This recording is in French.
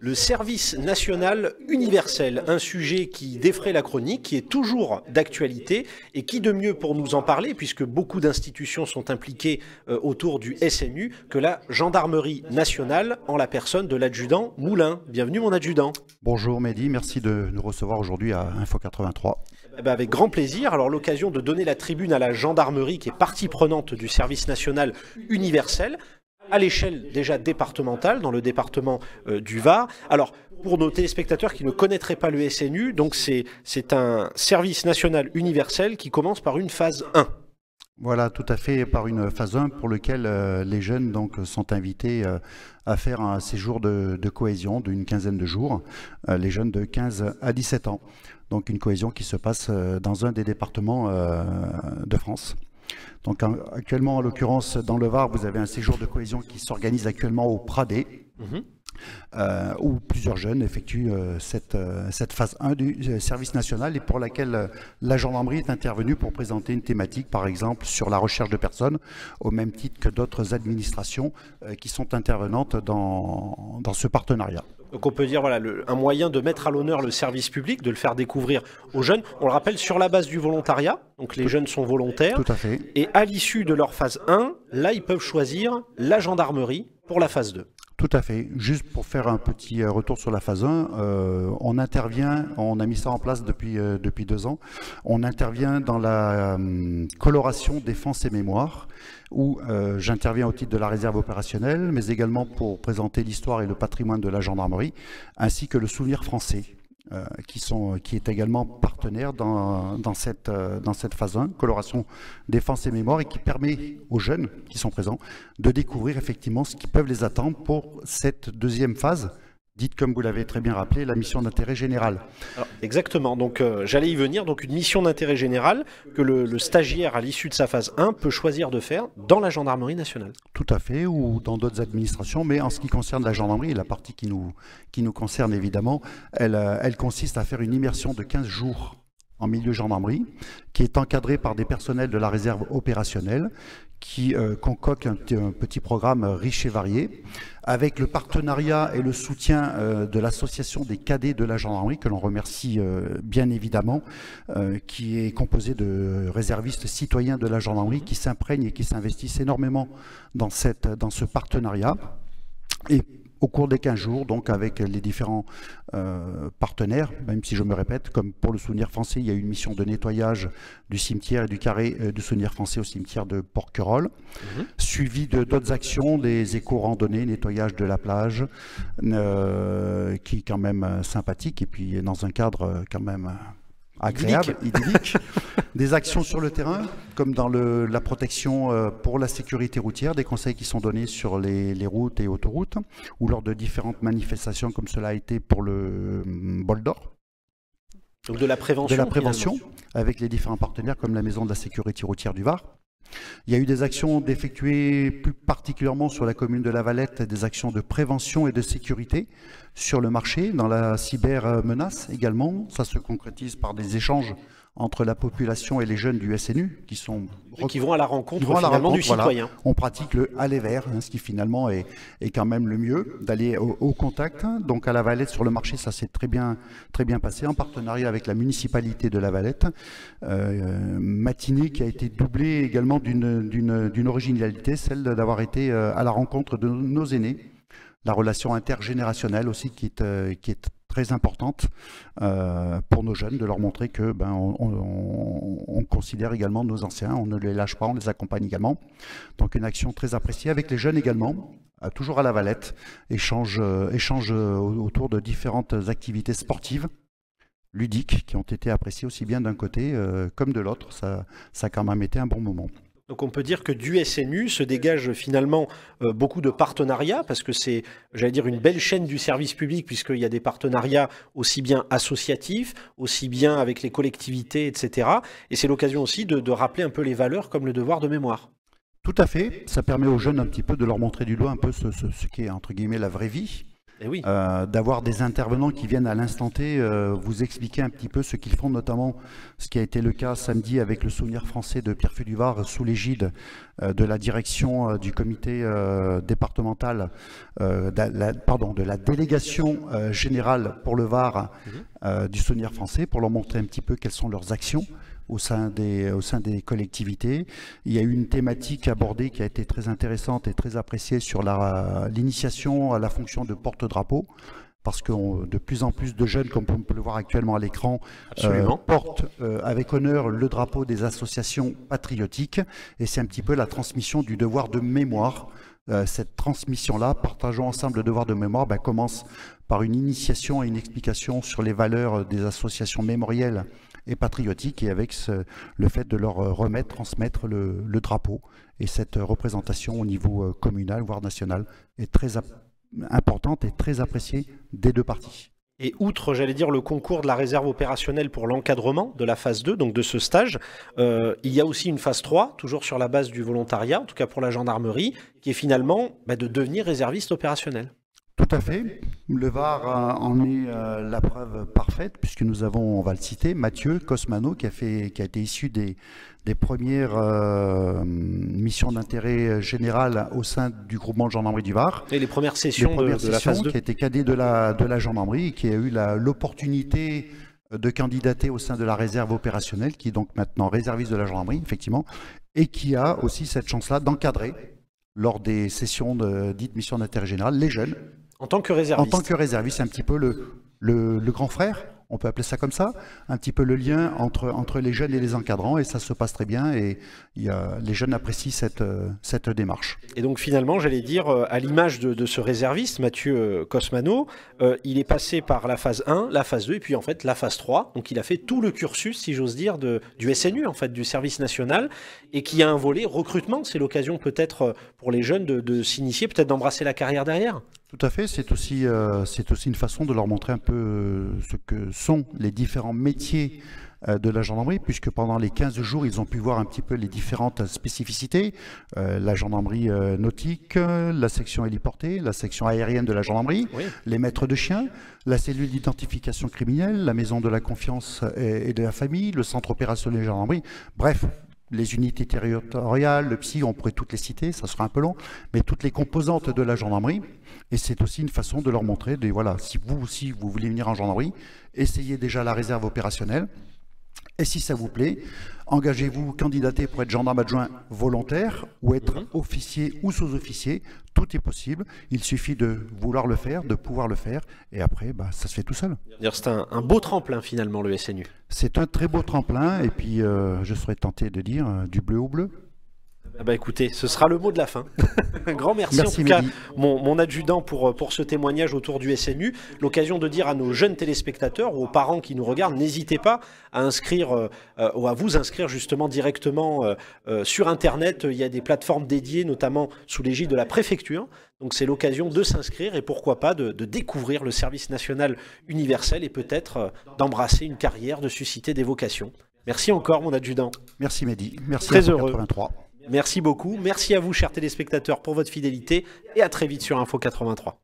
Le service national universel, un sujet qui défraie la chronique, qui est toujours d'actualité et qui de mieux pour nous en parler, puisque beaucoup d'institutions sont impliquées autour du SNU, que la gendarmerie nationale en la personne de l'adjudant Moulin. Bienvenue mon adjudant. Bonjour Mehdi, merci de nous recevoir aujourd'hui à Info 83. Avec grand plaisir. Alors l'occasion de donner la tribune à la gendarmerie qui est partie prenante du service national universel, à l'échelle déjà départementale, dans le département du Var. Alors, pour nos téléspectateurs qui ne connaîtraient pas le SNU, donc c'est un service national universel qui commence par une phase 1. Voilà, tout à fait, par une phase 1 pour laquelle les jeunes donc, sont invités à faire un séjour de cohésion d'une quinzaine de jours, les jeunes de 15 à 17 ans. Donc une cohésion qui se passe dans un des départements de France. Donc actuellement, en l'occurrence, dans le Var, vous avez un séjour de cohésion qui s'organise actuellement au Pradé, où plusieurs jeunes effectuent cette phase 1 du service national et pour laquelle la gendarmerie est intervenue pour présenter une thématique, par exemple, sur la recherche de personnes, au même titre que d'autres administrations qui sont intervenantes dans ce partenariat. Donc on peut dire voilà, un moyen de mettre à l'honneur le service public, de le faire découvrir aux jeunes. On le rappelle sur la base du volontariat, donc les jeunes sont volontaires. Tout à fait. Et à l'issue de leur phase 1, là ils peuvent choisir la gendarmerie pour la phase 2. Tout à fait. Juste pour faire un petit retour sur la phase 1, on intervient, on a mis ça en place depuis 2 ans, on intervient dans la coloration défense et mémoire, où j'interviens au titre de la réserve opérationnelle, mais également pour présenter l'histoire et le patrimoine de la gendarmerie, ainsi que le souvenir français. Qui est également partenaire dans cette phase 1, coloration, défense et mémoire, et qui permet aux jeunes qui sont présents de découvrir effectivement ce qui peut les attendre pour cette deuxième phase, dite, comme vous l'avez très bien rappelé, la mission d'intérêt général. Alors, exactement, donc j'allais y venir, donc une mission d'intérêt général que le stagiaire à l'issue de sa phase 1 peut choisir de faire dans la gendarmerie nationale. Tout à fait, ou dans d'autres administrations, mais en ce qui concerne la gendarmerie, la partie qui nous concerne évidemment, elle consiste à faire une immersion de 15 jours en milieu gendarmerie, qui est encadrée par des personnels de la réserve opérationnelle, qui concoctent un petit programme riche et varié, avec le partenariat et le soutien de l'association des cadets de la gendarmerie, que l'on remercie bien évidemment, qui est composée de réservistes citoyens de la gendarmerie qui s'imprègnent et qui s'investissent énormément dans ce partenariat. Et au cours des 15 jours, donc avec les différents partenaires, même si je me répète, comme pour le souvenir français, il y a eu une mission de nettoyage du cimetière et du carré du souvenir français au cimetière de Porquerolles, suivi de d'autres actions, des éco-randonnées, nettoyage de la plage, qui est quand même sympathique, et puis dans un cadre quand même agréable, idyllique. Des actions sur le terrain, comme dans la protection pour la sécurité routière, des conseils qui sont donnés sur les routes et autoroutes, ou lors de différentes manifestations comme cela a été pour le Bol d'Or. Donc de la prévention. De la prévention, avec les différents partenaires comme la Maison de la sécurité routière du Var. Il y a eu des actions d'effectuer plus particulièrement sur la commune de La Valette, des actions de prévention et de sécurité sur le marché, dans la cybermenace également. Ça se concrétise par des échanges entre la population et les jeunes du SNU qui vont à la rencontre finalement du citoyen. Voilà. On pratique le aller vers, ce qui finalement est quand même le mieux, d'aller au contact. Donc à La Valette, sur le marché, ça s'est très bien passé, en partenariat avec la municipalité de La Valette. Matinée qui a été doublée également d'une originalité, celle d'avoir été à la rencontre de nos aînés. La relation intergénérationnelle aussi qui est très importante pour nos jeunes, de leur montrer que on considère également nos anciens, on ne les lâche pas, on les accompagne également. Donc une action très appréciée avec les jeunes également, toujours à La Valette, échange autour de différentes activités sportives, ludiques, qui ont été appréciées aussi bien d'un côté comme de l'autre. Ça a quand même été un bon moment. Donc on peut dire que du SNU se dégage finalement beaucoup de partenariats, parce que c'est, j'allais dire, une belle chaîne du service public, puisqu'il y a des partenariats aussi bien associatifs, aussi bien avec les collectivités, etc. Et c'est l'occasion aussi de rappeler un peu les valeurs comme le devoir de mémoire. Tout à fait, ça permet aux jeunes un petit peu de leur montrer du doigt un peu ce qui est entre guillemets la vraie vie, oui. D'avoir des intervenants qui viennent à l'instant T vous expliquer un petit peu ce qu'ils font, notamment ce qui a été le cas samedi avec le Souvenir français de Pierrefitte du Var sous l'égide de la direction du comité départemental, de la délégation générale pour le Var du Souvenir français, pour leur montrer un petit peu quelles sont leurs actions au sein des collectivités. Il y a eu une thématique abordée qui a été très intéressante et très appréciée sur l'initiation à la fonction de porte-drapeau, parce que de plus en plus de jeunes, comme on peut le voir actuellement à l'écran, portent avec honneur le drapeau des associations patriotiques, et c'est un petit peu la transmission du devoir de mémoire. Cette transmission-là, partageons ensemble le devoir de mémoire, commence par une initiation et une explication sur les valeurs des associations mémorielles et patriotiques, et avec le fait de leur transmettre le drapeau. Et cette représentation au niveau communal, voire national, est très importante et très appréciée des deux parties. Et outre, j'allais dire, le concours de la réserve opérationnelle pour l'encadrement de la phase 2, donc de ce stage, il y a aussi une phase 3, toujours sur la base du volontariat, en tout cas pour la gendarmerie, qui est finalement de devenir réserviste opérationnel. Tout à fait. Le Var en est la preuve parfaite, puisque nous avons, on va le citer, Mathieu Cosmano, qui a été issu des premières missions d'intérêt général au sein du groupement de gendarmerie du Var. Et les premières sessions de la phase 2. Qui a été cadet de la gendarmerie, et qui a eu l'opportunité de candidater au sein de la réserve opérationnelle, qui est donc maintenant réserviste de la gendarmerie, effectivement, et qui a aussi cette chance-là d'encadrer, lors des sessions dites missions d'intérêt général, les jeunes. En tant que réserviste. En tant que réserviste, c'est un petit peu le grand frère, on peut appeler ça comme ça, un petit peu le lien entre les jeunes et les encadrants, et ça se passe très bien, et les jeunes apprécient cette démarche. Et donc finalement, j'allais dire, à l'image de ce réserviste, Mathieu Cosmano, il est passé par la phase 1, la phase 2, et puis en fait la phase 3, donc il a fait tout le cursus, si j'ose dire, du SNU, en fait, du service national, et qui a un volet recrutement. C'est l'occasion peut-être pour les jeunes de s'initier, peut-être d'embrasser la carrière derrière. Tout à fait, c'est aussi une façon de leur montrer un peu ce que sont les différents métiers de la gendarmerie, puisque pendant les 15 jours, ils ont pu voir un petit peu les différentes spécificités, la gendarmerie nautique, la section héliportée, la section aérienne de la gendarmerie, oui, les maîtres de chiens, la cellule d'identification criminelle, la maison de la confiance et de la famille, le centre opérationnel de la gendarmerie, bref, les unités territoriales, le psy, on pourrait toutes les citer, ça sera un peu long, mais toutes les composantes de la gendarmerie. Et c'est aussi une façon de leur montrer, voilà, si vous aussi vous voulez venir en gendarmerie, essayez déjà la réserve opérationnelle. Et si ça vous plaît, engagez-vous, candidatez pour être gendarme adjoint volontaire ou être officier ou sous-officier. Tout est possible. Il suffit de vouloir le faire, de pouvoir le faire. Et après, ça se fait tout seul. C'est un beau tremplin finalement, le SNU. C'est un très beau tremplin. Et puis, je serais tenté de dire du bleu au bleu. Écoutez, ce sera le mot de la fin. Un grand merci en tout cas, mon adjudant, pour ce témoignage autour du SNU. L'occasion de dire à nos jeunes téléspectateurs ou aux parents qui nous regardent, n'hésitez pas à ou à vous inscrire justement directement sur Internet. Il y a des plateformes dédiées, notamment sous l'égide de la préfecture. Donc c'est l'occasion de s'inscrire et pourquoi pas de découvrir le service national universel et peut-être d'embrasser une carrière, de susciter des vocations. Merci encore, mon adjudant. Merci Mehdi. Merci. Très heureux. 83. Merci beaucoup. Merci à vous, chers téléspectateurs, pour votre fidélité et à très vite sur Info 83.